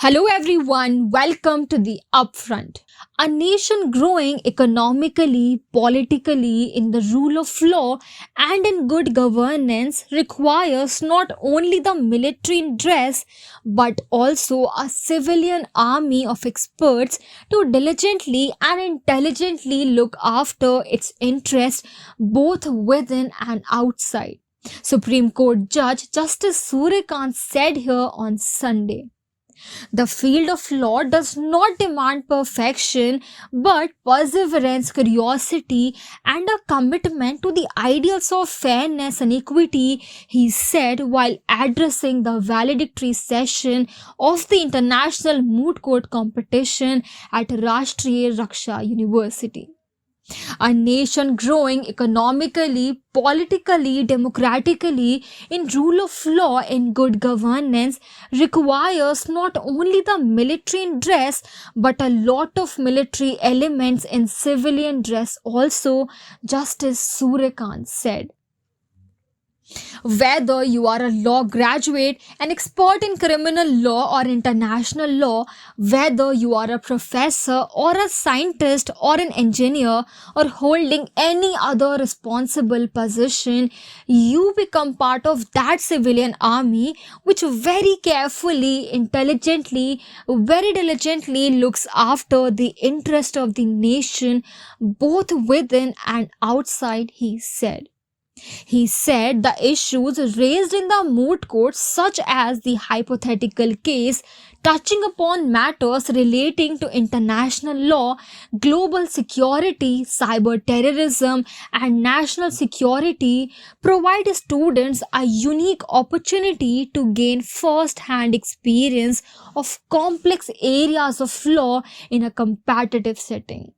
Hello everyone, welcome to the Upfront. A nation growing economically, politically, in the rule of law, and in good governance requires not only the military in dress but also a civilian army of experts to diligently and intelligently look after its interests both within and outside. Supreme Court Judge Justice Suryakant said here on Sunday. The field of law does not demand perfection, but perseverance, curiosity, and a commitment to the ideals of fairness and equity, he said while addressing the valedictory session of the International Moot Court competition at Rashtriya Raksha University. A nation growing economically, politically, democratically, in rule of law and good governance requires not only the military in dress but a lot of military elements in civilian dress also, Justice Suryakant said. Whether you are a law graduate, an expert in criminal law or international law, whether you are a professor or a scientist or an engineer or holding any other responsible position, you become part of that civilian army which very carefully, intelligently, very diligently looks after the interest of the nation both within and outside, he said. He said the issues raised in the moot court, such as the hypothetical case touching upon matters relating to international law, global security, cyber terrorism, and national security, provide students a unique opportunity to gain first hand experience of complex areas of law in a competitive setting.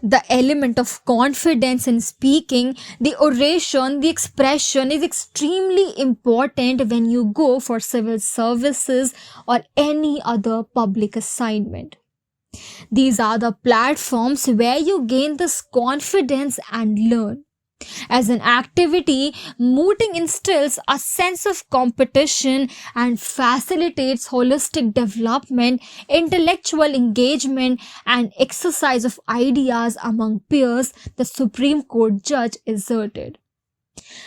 The element of confidence in speaking, the oration, the expression is extremely important when you go for civil services or any other public assignment. These are the platforms where you gain this confidence and learn. As an activity, mooting instills a sense of competition and facilitates holistic development, intellectual engagement, and exercise of ideas among peers, the Supreme Court judge asserted.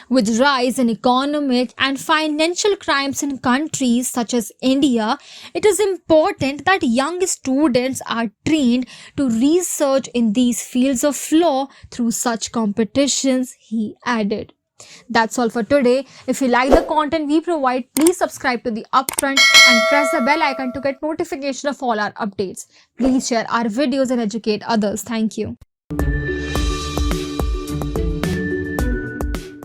With rise in economic and financial crimes in countries such as India, it is important that young students are trained to research in these fields of law through such competitions, he added. That's all for today. If you like the content we provide, please subscribe to the Upfront and press the bell icon to get notification of all our updates. Please share our videos and educate others. Thank you.